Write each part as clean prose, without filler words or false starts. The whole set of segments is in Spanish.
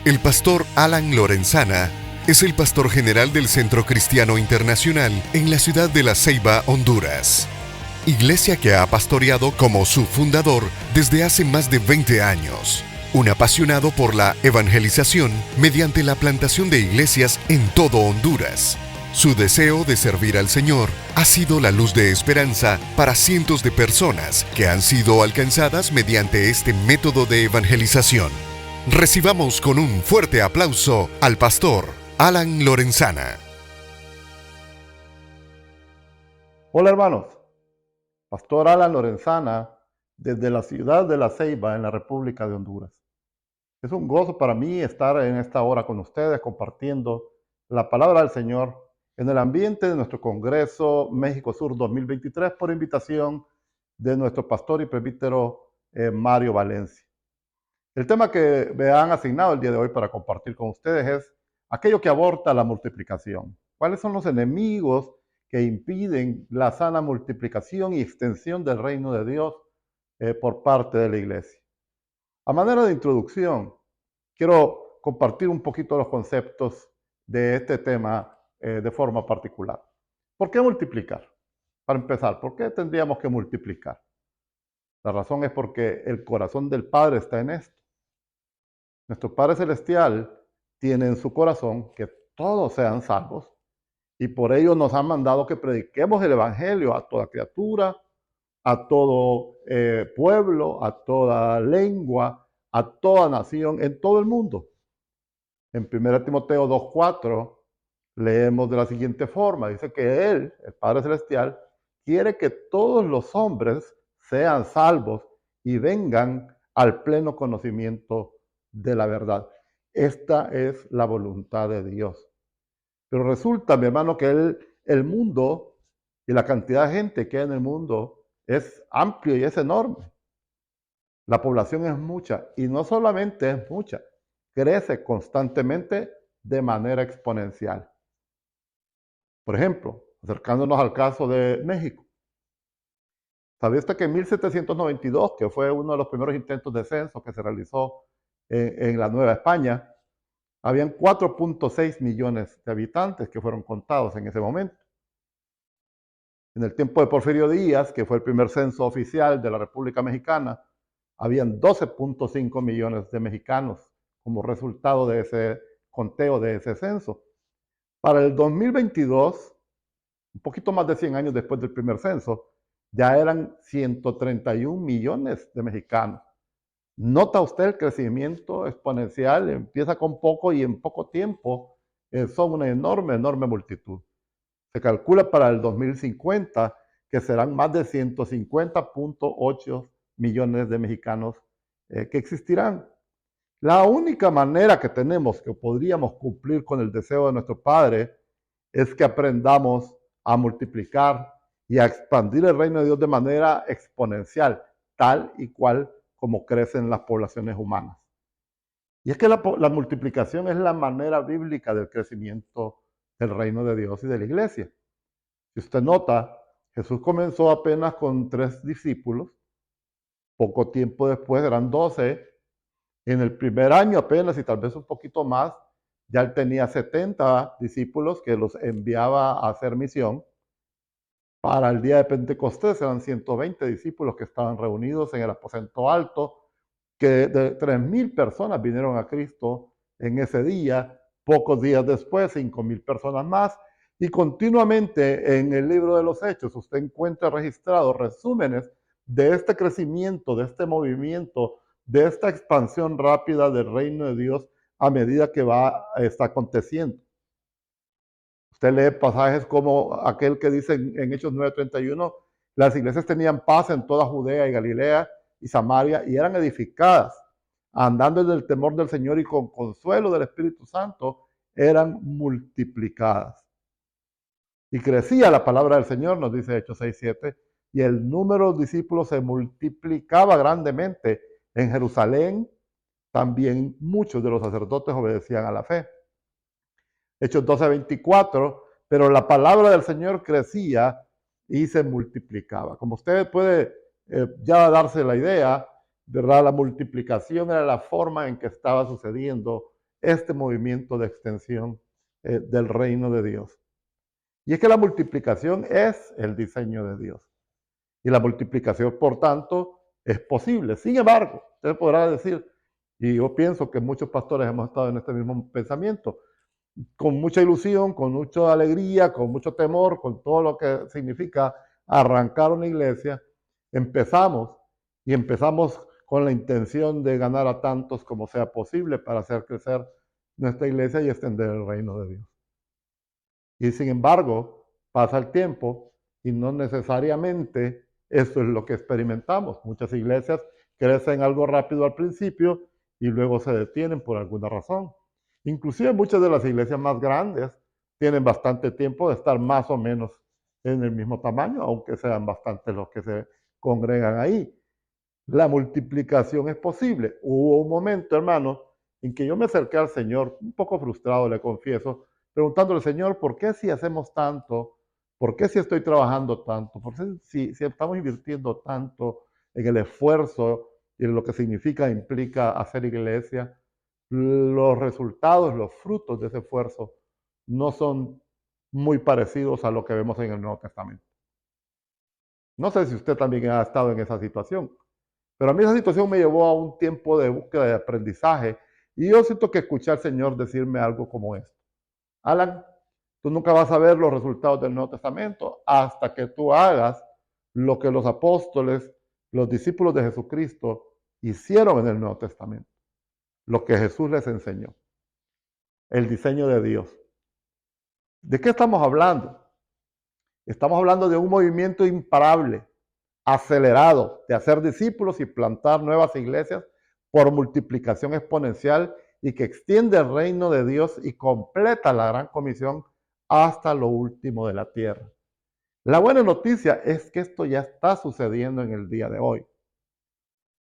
El pastor Alan Lorenzana es el pastor general del Centro Cristiano Internacional en la ciudad de La Ceiba, Honduras. Iglesia que ha pastoreado como su fundador desde hace más de 20 años. Un apasionado por la evangelización mediante la plantación de iglesias en todo Honduras. Su deseo de servir al Señor ha sido la luz de esperanza para cientos de personas que han sido alcanzadas mediante este método de evangelización. Recibamos con un fuerte aplauso al pastor Alan Lorenzana. Hola hermanos, pastor Alan Lorenzana desde la ciudad de La Ceiba en la República de Honduras. Es un gozo para mí estar en esta hora con ustedes compartiendo la palabra del Señor en el ambiente de nuestro Congreso México Sur 2023 por invitación de nuestro pastor y presbítero Mario Valencia. El tema que me han asignado el día de hoy para compartir con ustedes es aquello que aborta la multiplicación. ¿Cuáles son los enemigos que impiden la sana multiplicación y extensión del reino de Dios por parte de la iglesia? A manera de introducción, quiero compartir un poquito los conceptos de este tema de forma particular. ¿Por qué multiplicar? Para empezar, ¿por qué tendríamos que multiplicar? La razón es porque el corazón del Padre está en esto. Nuestro Padre Celestial tiene en su corazón que todos sean salvos y por ello nos ha mandado que prediquemos el Evangelio a toda criatura, a todo pueblo, a toda lengua, a toda nación, en todo el mundo. En 1 Timoteo 2:4 leemos de la siguiente forma, dice que Él, el Padre Celestial, quiere que todos los hombres sean salvos y vengan al pleno conocimiento de la verdad. Esta es la voluntad de Dios. Pero resulta, mi hermano, que el mundo y la cantidad de gente que hay en el mundo es amplio y es enorme. La población es mucha y no solamente es mucha, crece constantemente de manera exponencial. Por ejemplo, acercándonos al caso de México. ¿Sabía usted que en 1792, que fue uno de los primeros intentos de censo que se realizó en la Nueva España, habían 4.6 millones de habitantes que fueron contados en ese momento? En el tiempo de Porfirio Díaz, que fue el primer censo oficial de la República Mexicana, habían 12.5 millones de mexicanos como resultado de ese conteo, de ese censo. Para el 2022, un poquito más de 100 años después del primer censo, ya eran 131 millones de mexicanos. ¿Nota usted el crecimiento exponencial? Empieza con poco y en poco tiempo son una enorme multitud. Se calcula para el 2050 que serán más de 150.8 millones de mexicanos que existirán. La única manera que tenemos que podríamos cumplir con el deseo de nuestro Padre es que aprendamos a multiplicar y a expandir el reino de Dios de manera exponencial, tal y cual como crecen las poblaciones humanas. Y es que la multiplicación es la manera bíblica del crecimiento del reino de Dios y de la iglesia. Si usted nota, Jesús comenzó apenas con 3 discípulos, poco tiempo después eran 12, en el primer año apenas y tal vez un poquito más, ya él tenía 70 discípulos que los enviaba a hacer misión. Para el día de Pentecostés eran 120 discípulos que estaban reunidos en el aposento alto, que de 3,000 personas vinieron a Cristo en ese día. Pocos días después, 5,000 personas más. Y continuamente en el libro de los Hechos usted encuentra registrados resúmenes de este crecimiento, de este movimiento, de esta expansión rápida del reino de Dios a medida que está aconteciendo. Usted lee pasajes como aquel que dice en Hechos 9:31, las iglesias tenían paz en toda Judea y Galilea y Samaria y eran edificadas, andando en el temor del Señor y con consuelo del Espíritu Santo, eran multiplicadas. Y crecía la palabra del Señor, nos dice Hechos 6:7, y el número de discípulos se multiplicaba grandemente. En Jerusalén también muchos de los sacerdotes obedecían a la fe. Hechos 12:24, pero la palabra del Señor crecía y se multiplicaba. Como usted puede ya darse la idea, ¿verdad? La multiplicación era la forma en que estaba sucediendo este movimiento de extensión del reino de Dios. Y es que la multiplicación es el diseño de Dios. Y la multiplicación, por tanto, es posible. Sin embargo, usted podrá decir, y yo pienso que muchos pastores hemos estado en este mismo pensamiento, con mucha ilusión, con mucha alegría, con mucho temor, con todo lo que significa arrancar una iglesia, empezamos con la intención de ganar a tantos como sea posible para hacer crecer nuestra iglesia y extender el reino de Dios. Y sin embargo, pasa el tiempo y no necesariamente eso es lo que experimentamos. Muchas iglesias crecen algo rápido al principio y luego se detienen por alguna razón. Inclusive muchas de las iglesias más grandes tienen bastante tiempo de estar más o menos en el mismo tamaño, aunque sean bastantes los que se congregan ahí. La multiplicación es posible. Hubo un momento, hermano, en que yo me acerqué al Señor, un poco frustrado, le confieso, preguntándole, Señor, ¿por qué si hacemos tanto? ¿Por qué si estoy trabajando tanto? ¿Por qué si estamos invirtiendo tanto en el esfuerzo y en lo que significa, implica hacer iglesia? Los resultados, los frutos de ese esfuerzo no son muy parecidos a lo que vemos en el Nuevo Testamento. No sé si usted también ha estado en esa situación, pero a mí esa situación me llevó a un tiempo de búsqueda de aprendizaje y yo siento que escuché al Señor decirme algo como esto. Alan, tú nunca vas a ver los resultados del Nuevo Testamento hasta que tú hagas lo que los apóstoles, los discípulos de Jesucristo hicieron en el Nuevo Testamento, lo que Jesús les enseñó, el diseño de Dios. ¿De qué estamos hablando? Estamos hablando de un movimiento imparable, acelerado, de hacer discípulos y plantar nuevas iglesias por multiplicación exponencial y que extiende el reino de Dios y completa la gran comisión hasta lo último de la tierra. La buena noticia es que esto ya está sucediendo en el día de hoy.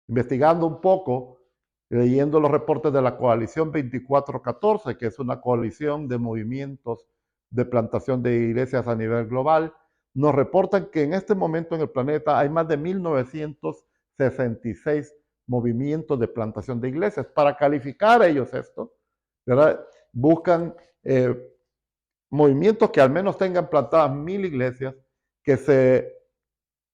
Investigando un poco, leyendo los reportes de la coalición 2414, que es una coalición de movimientos de plantación de iglesias a nivel global, nos reportan que en este momento en el planeta hay más de 1966 movimientos de plantación de iglesias. Para calificar a ellos esto, ¿verdad? Buscan movimientos que al menos tengan plantadas 1000 iglesias, que se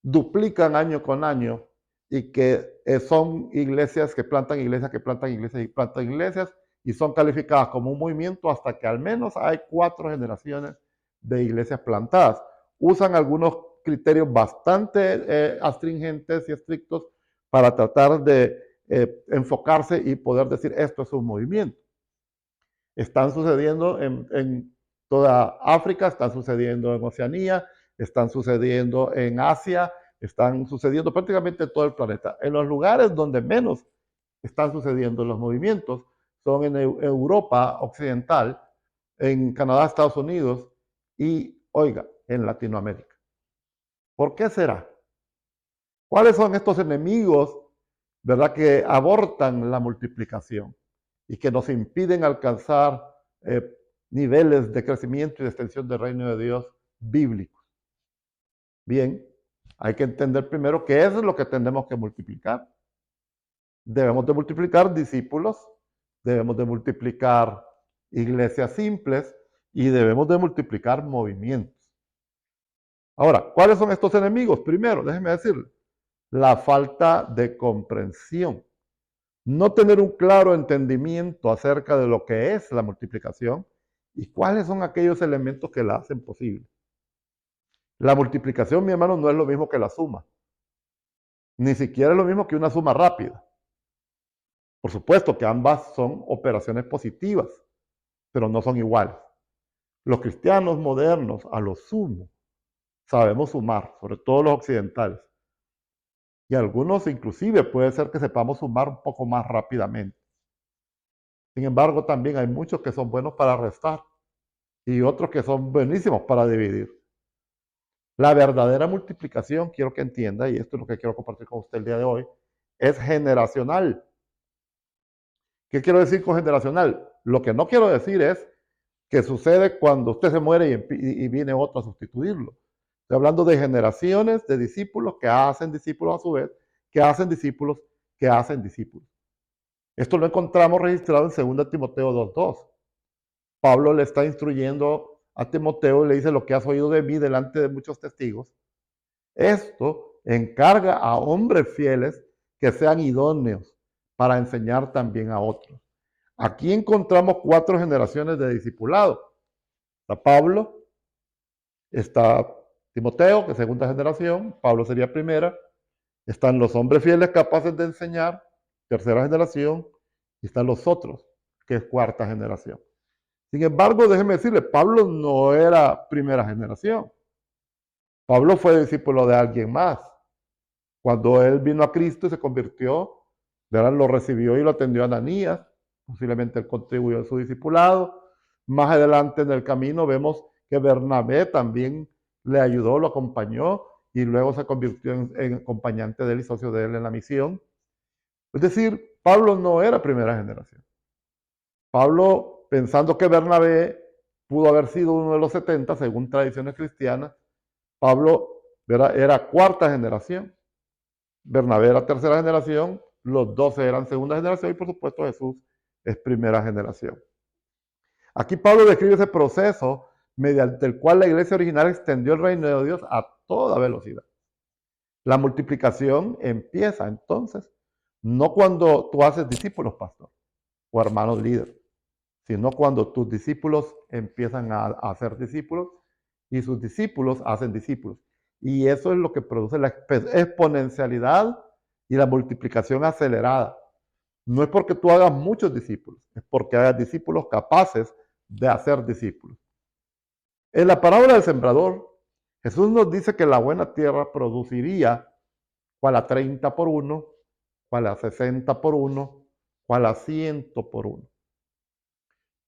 duplican año con año y que son iglesias que plantan iglesias, que plantan iglesias y plantan iglesias y son calificadas como un movimiento hasta que al menos hay 4 generaciones de iglesias plantadas. Usan algunos criterios bastante astringentes y estrictos para tratar de enfocarse y poder decir esto es un movimiento. Están sucediendo en toda África, están sucediendo en Oceanía, están sucediendo en Asia, están sucediendo prácticamente en todo el planeta. En los lugares donde menos están sucediendo los movimientos son en Europa Occidental, en Canadá, Estados Unidos y, oiga, en Latinoamérica. ¿Por qué será? ¿Cuáles son estos enemigos, verdad, que abortan la multiplicación y que nos impiden alcanzar niveles de crecimiento y de extensión del reino de Dios bíblicos? Bien, hay que entender primero qué es lo que tenemos que multiplicar. Debemos de multiplicar discípulos, debemos de multiplicar iglesias simples y debemos de multiplicar movimientos. Ahora, ¿cuáles son estos enemigos? Primero, déjeme decirle, la falta de comprensión. No tener un claro entendimiento acerca de lo que es la multiplicación y cuáles son aquellos elementos que la hacen posible. La multiplicación, mi hermano, no es lo mismo que la suma. Ni siquiera es lo mismo que una suma rápida. Por supuesto que ambas son operaciones positivas, pero no son iguales. Los cristianos modernos, a lo sumo, sabemos sumar, sobre todo los occidentales. Y algunos inclusive puede ser que sepamos sumar un poco más rápidamente. Sin embargo, también hay muchos que son buenos para restar y otros que son buenísimos para dividir. La verdadera multiplicación, quiero que entienda, y esto es lo que quiero compartir con usted el día de hoy, es generacional. ¿Qué quiero decir con generacional? Lo que no quiero decir es que sucede cuando usted se muere y viene otro a sustituirlo. Estoy hablando de generaciones de discípulos que hacen discípulos a su vez, que hacen discípulos, que hacen discípulos. Esto lo encontramos registrado en 2 Timoteo 2:2. Pablo le está instruyendo a Timoteo y le dice: lo que has oído de mí delante de muchos testigos, esto encarga a hombres fieles que sean idóneos para enseñar también a otros. Aquí encontramos 4 generaciones de discipulado. Está Pablo, está Timoteo, que es segunda generación, Pablo sería primera, están los hombres fieles capaces de enseñar, tercera generación, y están los otros, que es cuarta generación. Sin embargo, déjeme decirle, Pablo no era primera generación. Pablo fue discípulo de alguien más. Cuando él vino a Cristo y se convirtió, ¿verdad? Lo recibió y lo atendió Ananías. Posiblemente él contribuyó en su discipulado. Más adelante en el camino vemos que Bernabé también le ayudó, lo acompañó y luego se convirtió en acompañante de él y socio de él en la misión. Es decir, Pablo no era primera generación. Pablo, pensando que Bernabé pudo haber sido uno de los 70, según tradiciones cristianas, Pablo, ¿verdad?, era cuarta generación. Bernabé era tercera generación, los 12 eran segunda generación y por supuesto Jesús es primera generación. Aquí Pablo describe ese proceso mediante el cual la iglesia original extendió el reino de Dios a toda velocidad. La multiplicación empieza entonces, no cuando tú haces discípulos, pastor, o hermanos líderes, sino cuando tus discípulos empiezan a hacer discípulos y sus discípulos hacen discípulos. Y eso es lo que produce la exponencialidad y la multiplicación acelerada. No es porque tú hagas muchos discípulos, es porque hagas discípulos capaces de hacer discípulos. En la parábola del sembrador, Jesús nos dice que la buena tierra produciría cual a 30 por 1, cual a 60 por 1, cual a 100 por 1.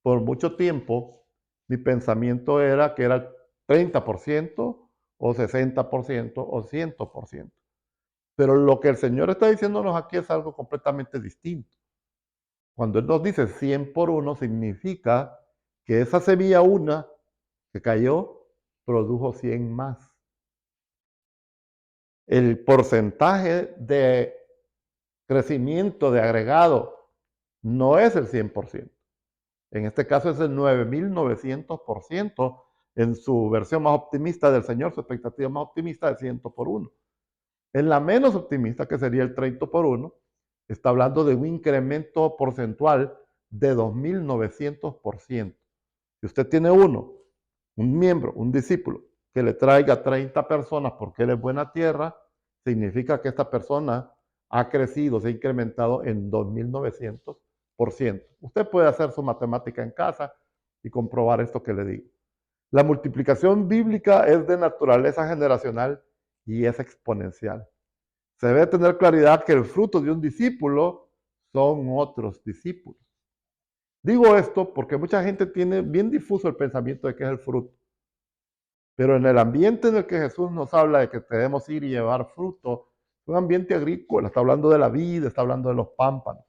Por mucho tiempo, mi pensamiento era que era el 30% o 60% o 100%. Pero lo que el Señor está diciéndonos aquí es algo completamente distinto. Cuando Él nos dice 100 por 1, significa que esa semilla una que cayó produjo 100 más. El porcentaje de crecimiento de agregado no es el 100%. En este caso es el 9.900% en su versión más optimista del Señor, su expectativa más optimista de 100 por 1. En la menos optimista, que sería el 30 por 1, está hablando de un incremento porcentual de 2.900%. Si usted tiene un miembro, un discípulo, que le traiga 30 personas porque él es buena tierra, significa que esta persona ha crecido, se ha incrementado en 2.900%. Usted puede hacer su matemática en casa y comprobar esto que le digo. La multiplicación bíblica es de naturaleza generacional y es exponencial. Se debe tener claridad que el fruto de un discípulo son otros discípulos. Digo esto porque mucha gente tiene bien difuso el pensamiento de qué es el fruto. Pero en el ambiente en el que Jesús nos habla de que debemos ir y llevar fruto, es un ambiente agrícola, está hablando de la vida, está hablando de los pámpanos.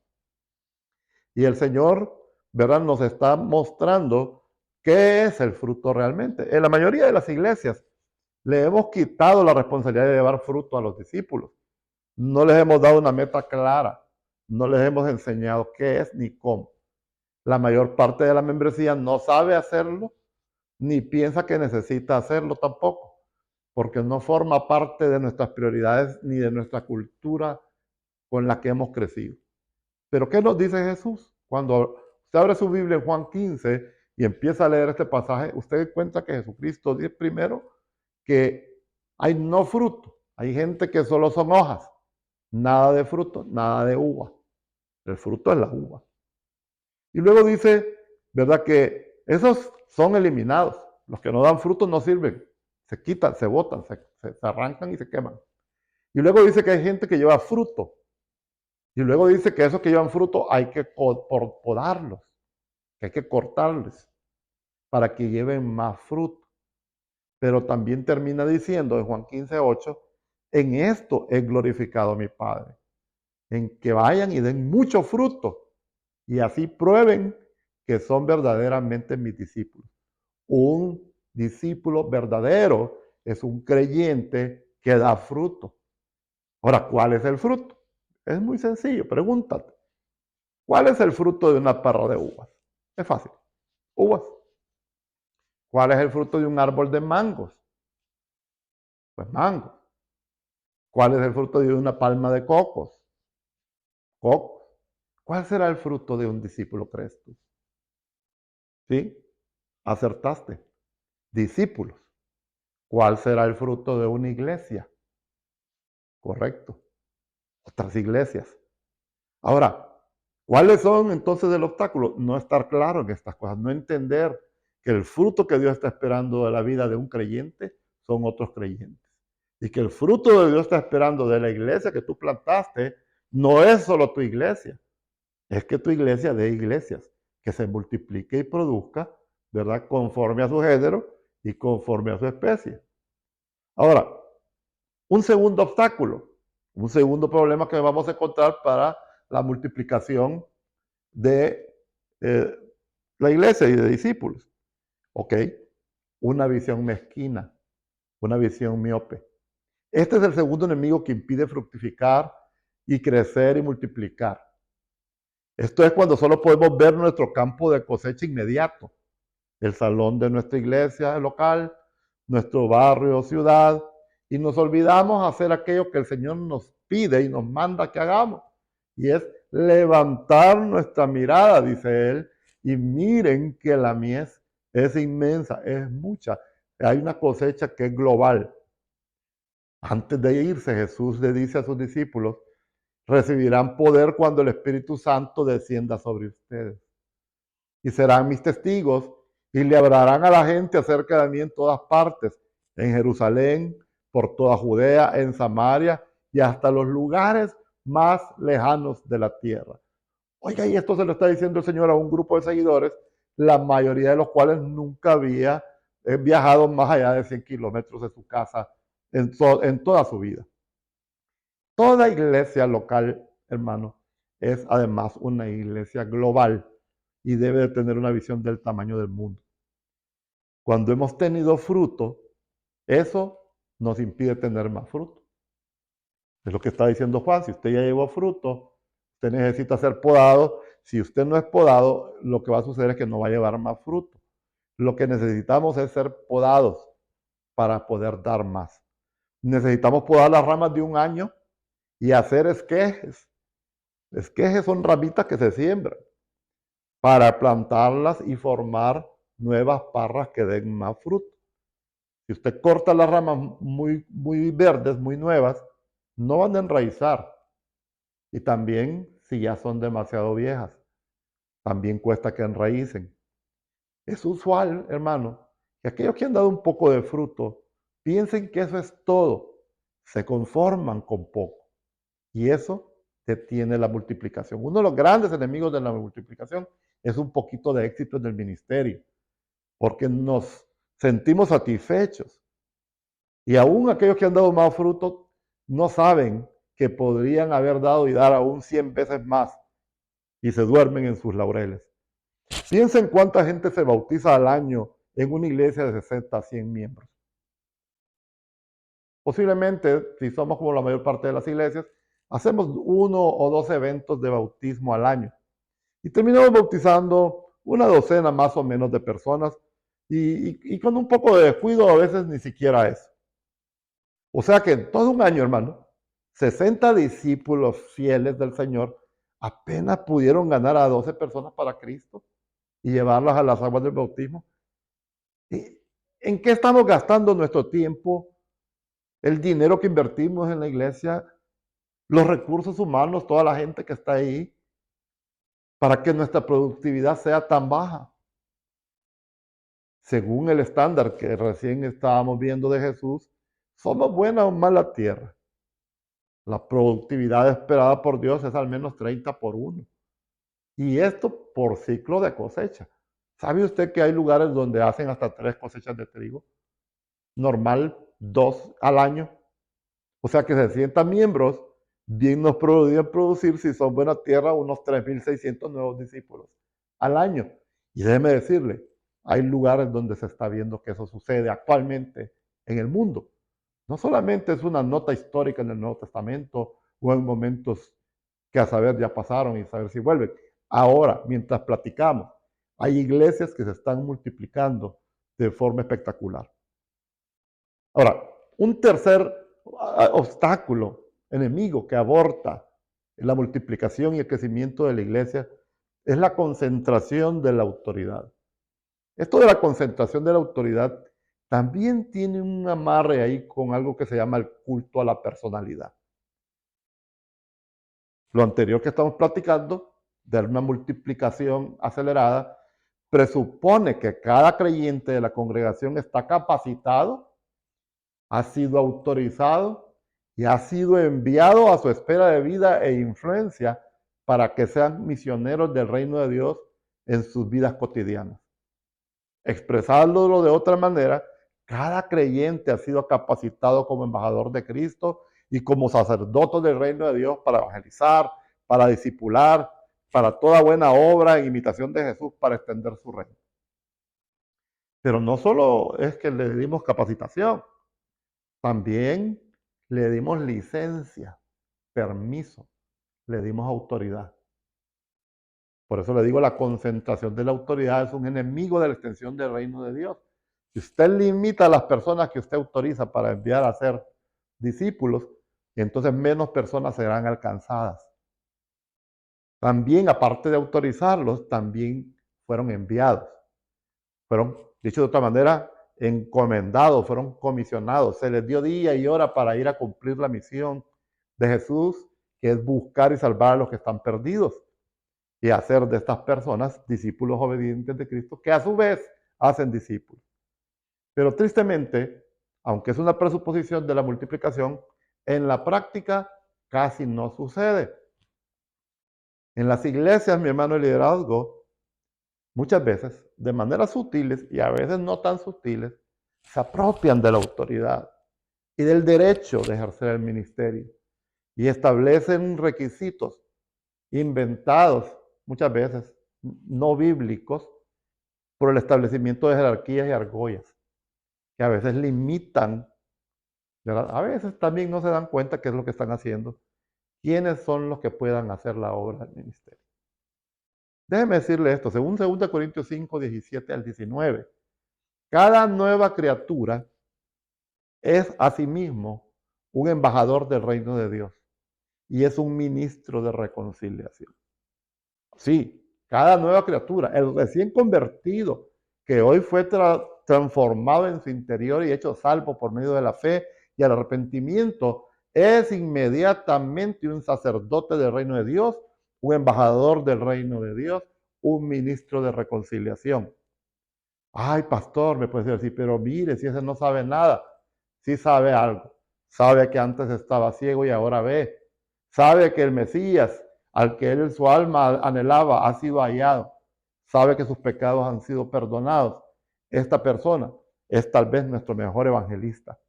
Y el Señor, ¿verdad?, nos está mostrando qué es el fruto realmente. En la mayoría de las iglesias le hemos quitado la responsabilidad de llevar fruto a los discípulos. No les hemos dado una meta clara, no les hemos enseñado qué es ni cómo. La mayor parte de la membresía no sabe hacerlo, ni piensa que necesita hacerlo tampoco, porque no forma parte de nuestras prioridades ni de nuestra cultura con la que hemos crecido. Pero ¿qué nos dice Jesús? Cuando usted abre su Biblia en Juan 15 y empieza a leer este pasaje, usted encuentra que Jesucristo dice primero que hay no fruto, hay gente que solo son hojas, nada de fruto, nada de uva. El fruto es la uva. Y luego dice, ¿verdad?, que esos son eliminados. Los que no dan fruto no sirven. Se quitan, se botan, se arrancan y se queman. Y luego dice que hay gente que lleva fruto. Y luego dice que esos que llevan fruto hay que podarlos, que hay que cortarles para que lleven más fruto. Pero también termina diciendo en Juan 15:8, en esto he glorificado a mi Padre, en que vayan y den mucho fruto y así prueben que son verdaderamente mis discípulos. Un discípulo verdadero es un creyente que da fruto. Ahora, ¿cuál es el fruto? Es muy sencillo, pregúntate. ¿Cuál es el fruto de una parra de uvas? Es fácil. Uvas. ¿Cuál es el fruto de un árbol de mangos? Pues mangos. ¿Cuál es el fruto de una palma de cocos? Cocos. ¿Cuál será el fruto de un discípulo, crees tú? ¿Sí? Acertaste. Discípulos. ¿Cuál será el fruto de una iglesia? Correcto. Otras iglesias. Ahora, ¿cuáles son entonces el obstáculo? No estar claro en estas cosas, no entender que el fruto que Dios está esperando de la vida de un creyente son otros creyentes. Y que el fruto de Dios está esperando de la iglesia que tú plantaste no es solo tu iglesia, es que tu iglesia de iglesias, que se multiplique y produzca, ¿verdad? Conforme a su género y conforme a su especie. Ahora, un segundo obstáculo, un segundo problema que vamos a encontrar para la multiplicación de eh, la iglesia y de discípulos. ¿Ok? Una visión mezquina, una visión miope. Este es el segundo enemigo que impide fructificar y crecer y multiplicar. Esto es cuando solo podemos ver nuestro campo de cosecha inmediato, el salón de nuestra iglesia local, nuestro barrio o ciudad, y nos olvidamos hacer aquello que el Señor nos pide y nos manda que hagamos, y es levantar nuestra mirada, dice Él, y miren que la mies es inmensa, es mucha. Hay una cosecha que es global. Antes de irse, Jesús le dice a sus discípulos, recibirán poder cuando el Espíritu Santo descienda sobre ustedes. Y serán mis testigos y le hablarán a la gente acerca de mí en todas partes, en Jerusalén, por toda Judea, en Samaria y hasta los lugares más lejanos de la tierra. Oiga, y esto se lo está diciendo el Señor a un grupo de seguidores, la mayoría de los cuales nunca había viajado más allá de 100 kilómetros de su casa en toda su vida. Toda iglesia local, hermano, es además una iglesia global y debe de tener una visión del tamaño del mundo. Cuando hemos tenido fruto, eso nos impide tener más fruto. Es lo que está diciendo Juan, si usted ya llevó fruto, usted necesita ser podado. Si usted no es podado, lo que va a suceder es que no va a llevar más fruto. Lo que necesitamos es ser podados para poder dar más. Necesitamos podar las ramas de un año y hacer esquejes. Esquejes son ramitas que se siembran para plantarlas y formar nuevas parras que den más fruto. Si usted corta las ramas muy verdes, muy nuevas, no van a enraizar. Y también si ya son demasiado viejas, también cuesta que enraícen. Es usual, hermano, que aquellos que han dado un poco de fruto piensen que eso es todo. Se conforman con poco. Y eso detiene la multiplicación. Uno de los grandes enemigos de la multiplicación es un poquito de éxito en el ministerio, porque nos sentimos satisfechos. Y aún aquellos que han dado más fruto no saben que podrían haber dado y dar aún 100 veces más y se duermen en sus laureles. Piensen cuánta gente se bautiza al año en una iglesia de 60 a 100 miembros. Posiblemente, si somos como la mayor parte de las iglesias, hacemos 1 o 2 eventos de bautismo al año y terminamos bautizando una docena más o menos de personas y con un poco de descuido a veces ni siquiera eso. O sea que en todo un año, hermano, 60 discípulos fieles del Señor apenas pudieron ganar a 12 personas para Cristo y llevarlas a las aguas del bautismo. ¿Y en qué estamos gastando nuestro tiempo, el dinero que invertimos en la iglesia, los recursos humanos, toda la gente que está ahí, para que nuestra productividad sea tan baja? Según el estándar que recién estábamos viendo de Jesús, somos buena o mala tierra. La productividad esperada por Dios es al menos 30 por 1. Y esto por ciclo de cosecha. ¿Sabe usted que hay lugares donde hacen hasta 3 cosechas de trigo? Normal, 2 al año. O sea que 60 miembros bien nos podrían producir, si son buena tierra, unos 3.600 nuevos discípulos al año. Y déjeme decirle, hay lugares donde se está viendo que eso sucede actualmente en el mundo. No solamente es una nota histórica en el Nuevo Testamento o en momentos que a saber ya pasaron y saber si vuelven. Ahora, mientras platicamos, hay iglesias que se están multiplicando de forma espectacular. Ahora, un tercer obstáculo, enemigo que aborta la multiplicación y el crecimiento de la iglesia es la concentración de la autoridad. Esto de la concentración de la autoridad también tiene un amarre ahí con algo que se llama el culto a la personalidad. Lo anterior que estamos platicando, de una multiplicación acelerada, presupone que cada creyente de la congregación está capacitado, ha sido autorizado y ha sido enviado a su esfera de vida e influencia para que sean misioneros del reino de Dios en sus vidas cotidianas. Expresándolo de otra manera, cada creyente ha sido capacitado como embajador de Cristo y como sacerdote del reino de Dios para evangelizar, para discipular, para toda buena obra en imitación de Jesús para extender su reino. Pero no solo es que le dimos capacitación, también le dimos licencia, permiso, le dimos autoridad. Por eso le digo, la concentración de la autoridad es un enemigo de la extensión del reino de Dios. Si usted limita a las personas que usted autoriza para enviar a ser discípulos, entonces menos personas serán alcanzadas. También, aparte de autorizarlos, también fueron enviados. Fueron, dicho de otra manera, encomendados, fueron comisionados. Se les dio día y hora para ir a cumplir la misión de Jesús, que es buscar y salvar a los que están perdidos y hacer de estas personas discípulos obedientes de Cristo, que a su vez hacen discípulos. Pero tristemente, aunque es una presuposición de la multiplicación, en la práctica casi no sucede. En las iglesias, mi hermano, el liderazgo, muchas veces, de maneras sutiles y a veces no tan sutiles, se apropian de la autoridad y del derecho de ejercer el ministerio y establecen requisitos inventados, muchas veces no bíblicos, por el establecimiento de jerarquías y argollas, que a veces limitan, ¿verdad? A veces también no se dan cuenta qué es lo que están haciendo, quiénes son los que puedan hacer la obra del ministerio. Déjeme decirle esto, según 2 Corintios 5, 17 al 19, cada nueva criatura es asimismo un embajador del reino de Dios y es un ministro de reconciliación. Sí, cada nueva criatura, el recién convertido, que hoy fue transformado en su interior y hecho salvo por medio de la fe y el arrepentimiento, es inmediatamente un sacerdote del reino de Dios, un embajador del reino de Dios, un ministro de reconciliación. Ay, pastor, me puede decir, pero mire, si ese no sabe nada, sí sabe algo. Sabe que antes estaba ciego y ahora ve. Sabe que el Mesías, al que él su alma anhelaba, ha sido hallado. Sabe que sus pecados han sido perdonados. Esta persona es tal vez nuestro mejor evangelista.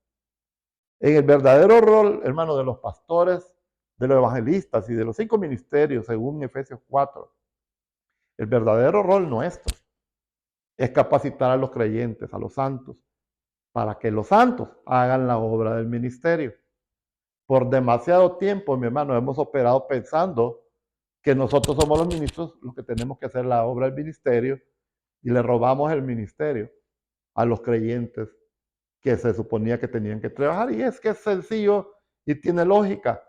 En el verdadero rol, hermano, de los pastores, de los evangelistas y de los 5 ministerios, según Efesios 4, el verdadero rol nuestro es capacitar a los creyentes, a los santos, para que los santos hagan la obra del ministerio. Por demasiado tiempo, mi hermano, hemos operado pensando que nosotros somos los ministros los que tenemos que hacer la obra del ministerio y le robamos el ministerio a los creyentes que se suponía que tenían que trabajar. Y es que es sencillo y tiene lógica.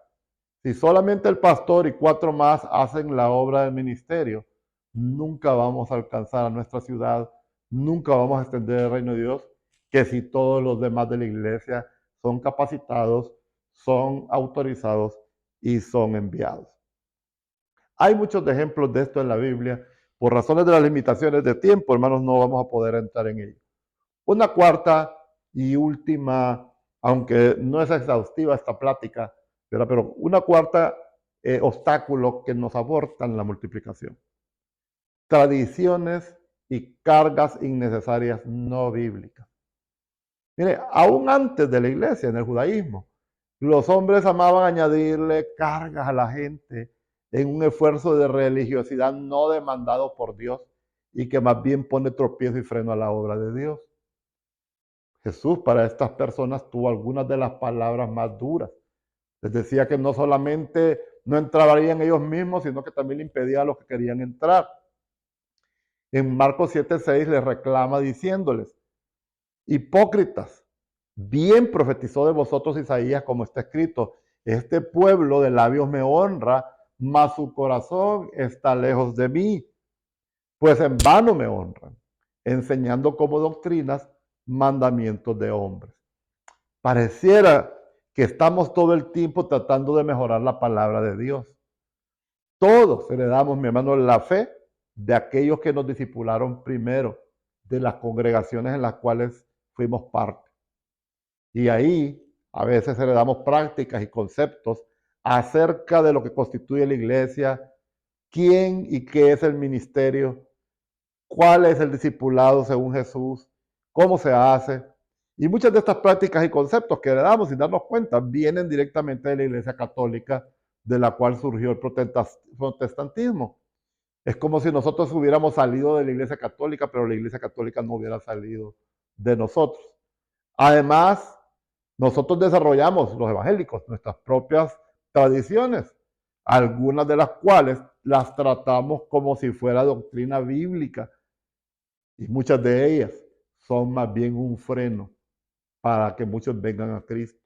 Si solamente el pastor y 4 más hacen la obra del ministerio, nunca vamos a alcanzar a nuestra ciudad, nunca vamos a extender el reino de Dios, que si todos los demás de la iglesia son capacitados, son autorizados y son enviados. Hay muchos ejemplos de esto en la Biblia. Por razones de las limitaciones de tiempo, hermanos, no vamos a poder entrar en ello. Una cuarta y última, aunque no es exhaustiva esta plática, ¿verdad? Pero una cuarta obstáculo que nos aborta en la multiplicación. Tradiciones y cargas innecesarias no bíblicas. Mire, aún antes de la iglesia, en el judaísmo, los hombres amaban añadirle cargas a la gente en un esfuerzo de religiosidad no demandado por Dios y que más bien pone tropiezo y freno a la obra de Dios. Jesús para estas personas tuvo algunas de las palabras más duras. Les decía que no solamente no entrarían ellos mismos, sino que también le impedía a los que querían entrar. En Marcos 7:6 les reclama diciéndoles, hipócritas, bien profetizó de vosotros Isaías, como está escrito, este pueblo de labios me honra, mas su corazón está lejos de mí, pues en vano me honran, enseñando como doctrinas mandamientos de hombres. Pareciera que estamos todo el tiempo tratando de mejorar la palabra de Dios. Todos heredamos, mi hermano, la fe de aquellos que nos discipularon primero, de las congregaciones en las cuales fuimos parte. Y ahí a veces heredamos prácticas y conceptos acerca de lo que constituye la iglesia, quién y qué es el ministerio, cuál es el discipulado según Jesús, cómo se hace. Y muchas de estas prácticas y conceptos que heredamos sin darnos cuenta vienen directamente de la Iglesia Católica, de la cual surgió el protestantismo. Es como si nosotros hubiéramos salido de la Iglesia Católica, pero la Iglesia Católica no hubiera salido de nosotros. Además, nosotros desarrollamos, los evangélicos, nuestras propias tradiciones, algunas de las cuales las tratamos como si fuera doctrina bíblica, y muchas de ellas son más bien un freno para que muchos vengan a Cristo.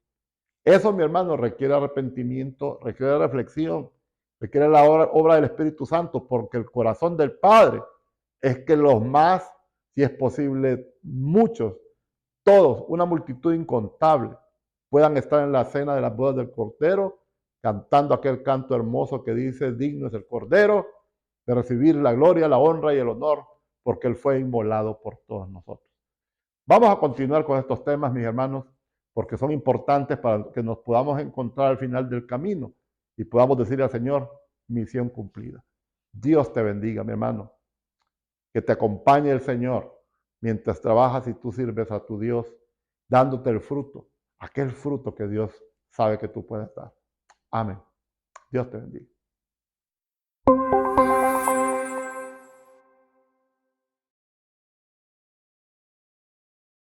Eso, mi hermano, requiere arrepentimiento, requiere reflexión, requiere la obra del Espíritu Santo, porque el corazón del Padre es que los más, si es posible, muchos, todos, una multitud incontable, puedan estar en la cena de las bodas del Cordero, cantando aquel canto hermoso que dice, digno es el Cordero de recibir la gloria, la honra y el honor, porque Él fue inmolado por todos nosotros. Vamos a continuar con estos temas, mis hermanos, porque son importantes para que nos podamos encontrar al final del camino y podamos decirle al Señor, misión cumplida. Dios te bendiga, mi hermano. Que te acompañe el Señor mientras trabajas y tú sirves a tu Dios, dándote el fruto, aquel fruto que Dios sabe que tú puedes dar. Amén. Dios te bendiga.